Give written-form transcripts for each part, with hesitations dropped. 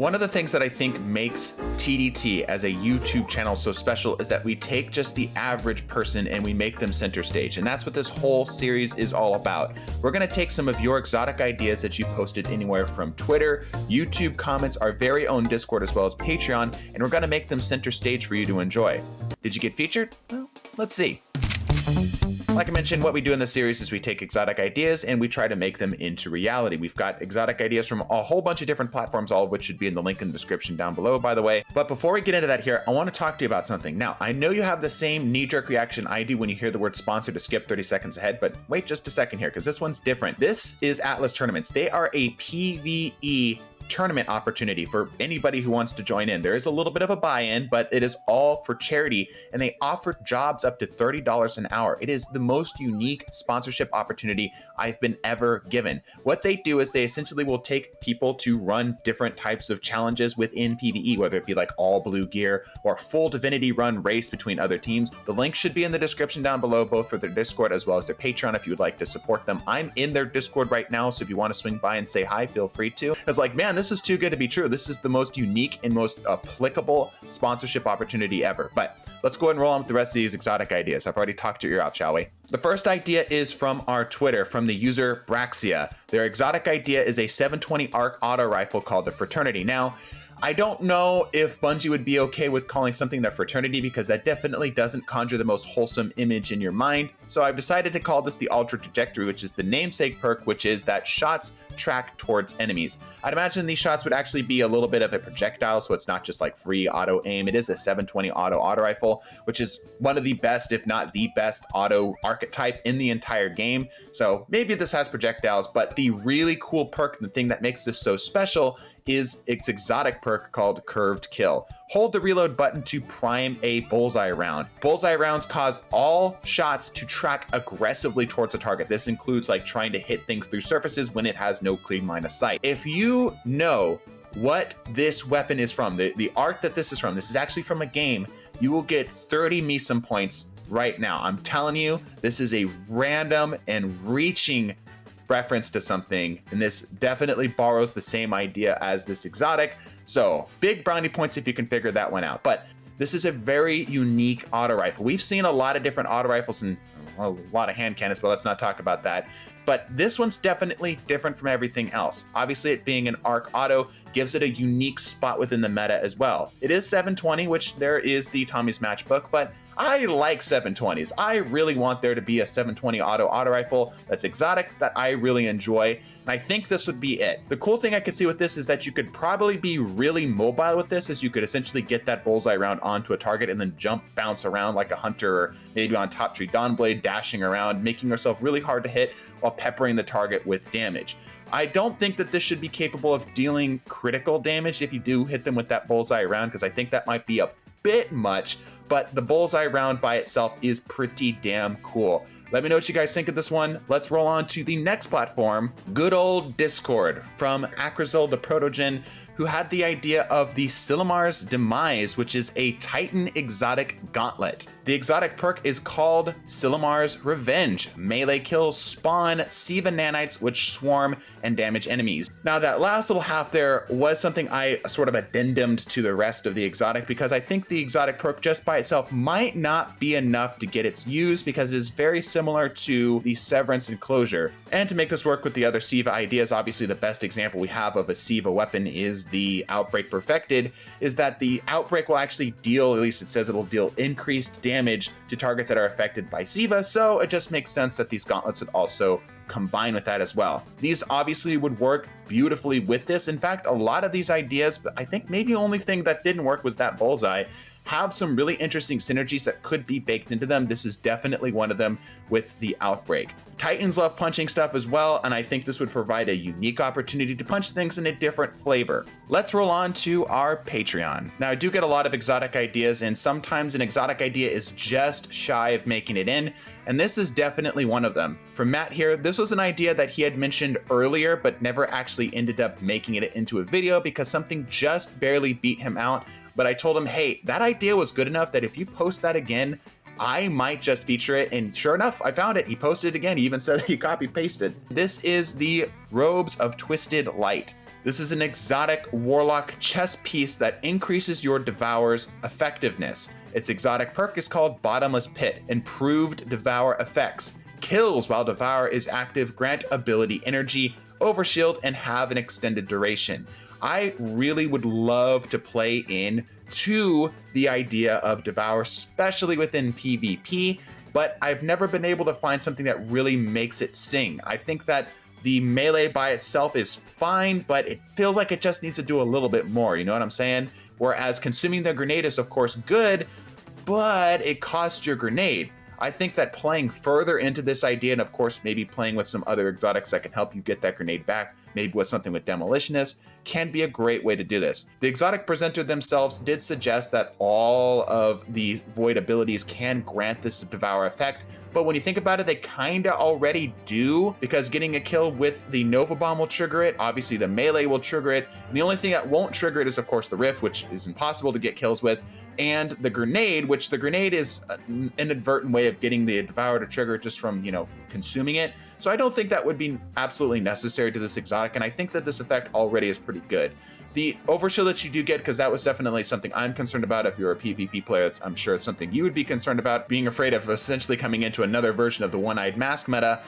One of the things that I think makes TDT as a YouTube channel so special is that we take just the average person and we make them center stage. And that's what this whole series is all about. We're gonna take some of your exotic ideas that you posted anywhere from Twitter, YouTube comments, our very own Discord, as well as Patreon, and we're gonna make them center stage for you to enjoy. Did you get featured? Well, let's see. Like I mentioned, what we do in this series is we take exotic ideas and we try to make them into reality. We've got exotic ideas from a whole bunch of different platforms, all of which should be in the link in the description down below, by the way. But before we get into that here, I want to talk to you about something. Now, I know you have the same knee-jerk reaction I do when you hear the word sponsor to skip 30 seconds ahead, but wait just a second here, because this one's different. This is Atlas Tournaments. They are a PvE tournament opportunity for anybody who wants to join in. There is a little bit of a buy-in, but it is all for charity, and they offer jobs up to $30 an hour. It is the most unique sponsorship opportunity I've been ever given. What they do is they essentially will take people to run different types of challenges within PvE, whether it be like all blue gear or full Divinity run race between other teams. The link should be in the description down below, both for their Discord as well as their Patreon if you would like to support them. I'm in their Discord right now, so if you want to swing by and say hi, feel free to. It's like, man, this is too good to be true. This is the most unique and most applicable sponsorship opportunity ever. But let's go ahead and roll on with the rest of these exotic ideas. I've already talked your ear off, shall we? The first idea is from our Twitter, from the user Braxia. Their exotic idea is a 720 ARC auto rifle called the Fraternity. Now, I don't know if Bungie would be okay with calling something the Fraternity, because that definitely doesn't conjure the most wholesome image in your mind. So I've decided to call this the Ultra Trajectory, which is the namesake perk, which is that shots track towards enemies. I'd imagine these shots would actually be a little bit of a projectile, so it's not just like free auto aim. It is a 720 auto rifle, which is one of the best, if not the best, auto archetype in the entire game. So maybe this has projectiles, but the really cool perk, the thing that makes this so special, is its exotic perk called Curved Kill. Hold the reload button to prime a bullseye round. Bullseye rounds cause all shots to track aggressively towards a target. This includes like trying to hit things through surfaces when it has no clean line of sight. If you know what this weapon is from, the art that this is actually from a game, you will get 30 MESOM points right now. I'm telling you, this is a random and reaching reference to something, and this definitely borrows the same idea as this exotic. So big brownie points if you can figure that one out. But this is a very unique auto rifle. We've seen a lot of different auto rifles and a lot of hand cannons, but let's not talk about that. But this one's definitely different from everything else. Obviously, it being an ARC auto gives it a unique spot within the meta as well. It is 720, which there is the Tommy's Matchbook, but I like 720s. I really want there to be a 720 auto rifle that's exotic, that I really enjoy, and I think this would be it. The cool thing I could see with this is that you could probably be really mobile with this, as you could essentially get that bullseye round onto a target and then jump, bounce around like a hunter, or maybe on Top Tree Dawnblade, dashing around, making yourself really hard to hit while peppering the target with damage. I don't think that this should be capable of dealing critical damage if you do hit them with that bullseye round, because I think that might be a bit much, but the bullseye round by itself is pretty damn cool. Let me know what you guys think of this one. Let's roll on to the next platform, good old Discord, from Acrazil the Protogen, who had the idea of the Silimar's Demise, which is a Titan exotic gauntlet. The exotic perk is called Silimar's Revenge. Melee kills spawn Siva nanites, which swarm and damage enemies. Now that last little half there was something I sort of addendumed to the rest of the exotic, because I think the exotic perk just by itself might not be enough to get its use, because it is very similar to the Severance and Closure. And to make this work with the other Siva ideas, obviously the best example we have of a Siva weapon is the Outbreak Perfected, is that the Outbreak will actually deal, at least it says it'll deal, increased damage to targets that are affected by Siva, so it just makes sense that these gauntlets would also combine with that as well. These obviously would work beautifully with this. In fact, a lot of these ideas, but I think maybe the only thing that didn't work was that bullseye, have some really interesting synergies that could be baked into them. This is definitely one of them with the Outbreak. Titans love punching stuff as well, and I think this would provide a unique opportunity to punch things in a different flavor. Let's roll on to our Patreon. Now, I do get a lot of exotic ideas, and sometimes an exotic idea is just shy of making it in, and this is definitely one of them. From Matt here, this was an idea that he had mentioned earlier, but never actually ended up making it into a video because something just barely beat him out. But I told him, hey, that idea was good enough that if you post that again, I might just feature it. And sure enough, I found it. He posted it again. He even said he copy pasted. This is the Robes of Twisted Light. This is an exotic Warlock chess piece that increases your Devour's effectiveness. Its exotic perk is called Bottomless Pit. Improved Devour effects. Kills while Devour is active grant ability energy, overshield, and have an extended duration. I really would love to play in to the idea of Devour, especially within PvP, but I've never been able to find something that really makes it sing. I think that the melee by itself is fine, but it feels like it just needs to do a little bit more, you know what I'm saying? Whereas consuming the grenade is of course good, but it costs your grenade. I think that playing further into this idea, and of course maybe playing with some other exotics that can help you get that grenade back, maybe with something with Demolitionist, can be a great way to do this. The exotic presenter themselves did suggest that all of the void abilities can grant this Devour effect, but when you think about it, they kinda already do, because getting a kill with the Nova Bomb will trigger it, obviously the melee will trigger it, and the only thing that won't trigger it is of course the Rift, which is impossible to get kills with, and the grenade, which the grenade is an inadvertent way of getting the Devour to trigger just from, you know, consuming it. So I don't think that would be absolutely necessary to this exotic, and I think that this effect already is pretty good. The overshield that you do get, because that was definitely something I'm concerned about. If you're a PvP player, I'm sure it's something you would be concerned about, being afraid of essentially coming into another version of the one-eyed mask meta.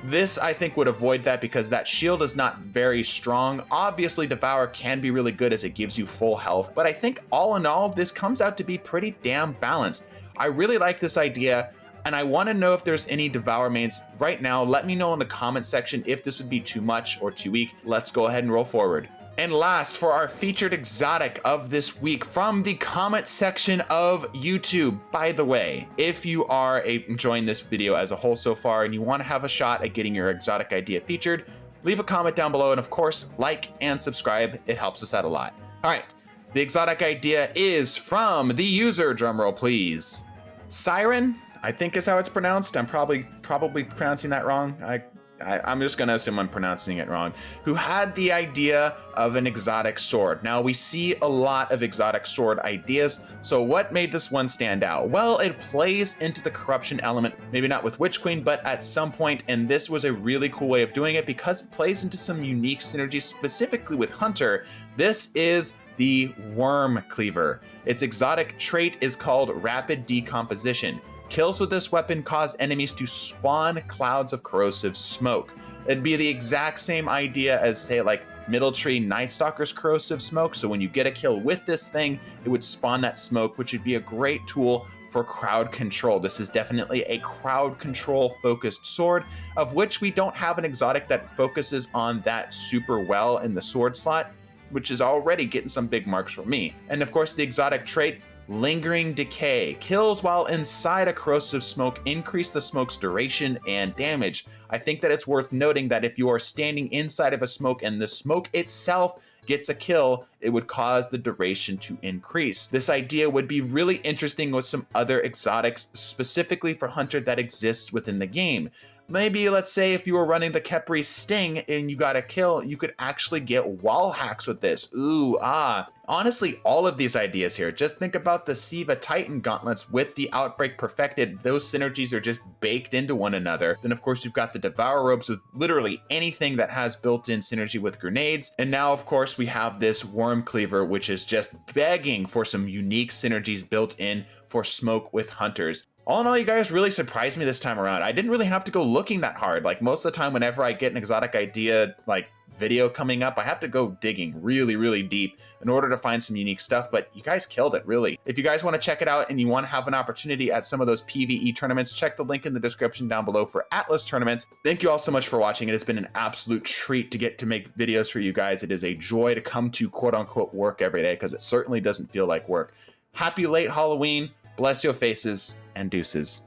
This, I think, would avoid that because that shield is not very strong. Obviously, Devour can be really good as it gives you full health, but I think all in all, this comes out to be pretty damn balanced. I really like this idea, and I want to know if there's any Devour mains right now. Let me know in the comment section if this would be too much or too weak. Let's go ahead and roll forward. And last, for our featured exotic of this week from the comment section of YouTube. By the way, if you are enjoying this video as a whole so far and you want to have a shot at getting your exotic idea featured, leave a comment down below, and of course, like and subscribe. It helps us out a lot. All right, the exotic idea is from the user, drumroll please, Siren, I think is how it's pronounced. I'm probably pronouncing that wrong. I'm just gonna assume I'm pronouncing it wrong, who had the idea of an exotic sword. Now we see a lot of exotic sword ideas, so what made this one stand out? Well, it plays into the corruption element, maybe not with Witch Queen, but at some point, and this was a really cool way of doing it because it plays into some unique synergies, specifically with Hunter. This is the Worm Cleaver. Its exotic trait is called Rapid Decomposition. Kills with this weapon cause enemies to spawn clouds of corrosive smoke. It'd be the exact same idea as, say, like Middle Tree Night Stalker's corrosive smoke. So when you get a kill with this thing, it would spawn that smoke, which would be a great tool for crowd control. This is definitely a crowd control focused sword, of which we don't have an exotic that focuses on that super well in the sword slot, which is already getting some big marks for me. And of course, the exotic trait, Lingering Decay. Kills while inside a corrosive smoke increase the smoke's duration and damage. I think that it's worth noting that if you are standing inside of a smoke and the smoke itself gets a kill, it would cause the duration to increase. This idea would be really interesting with some other exotics, specifically for Hunter, that exists within the game. Maybe, let's say, if you were running the Khepri Sting and you got a kill, you could actually get wall hacks with this. Ooh, ah. Honestly, all of these ideas here, just think about the Siva Titan gauntlets with the Outbreak perfected. Those synergies are just baked into one another. Then, of course, you've got the Devour robes with literally anything that has built-in synergy with grenades. And now, of course, we have this Worm Cleaver, which is just begging for some unique synergies built in for smoke with Hunters. All in all, you guys really surprised me this time around. I didn't really have to go looking that hard. Like, most of the time, whenever I get an exotic idea, like, video coming up, I have to go digging really, really deep in order to find some unique stuff, but you guys killed it, really. If you guys want to check it out and you want to have an opportunity at some of those PvE tournaments, check the link in the description down below for Atlas tournaments. Thank you all so much for watching. It has been an absolute treat to get to make videos for you guys. It is a joy to come to quote-unquote work every day, because it certainly doesn't feel like work. Happy late Halloween. Bless your faces, and deuces.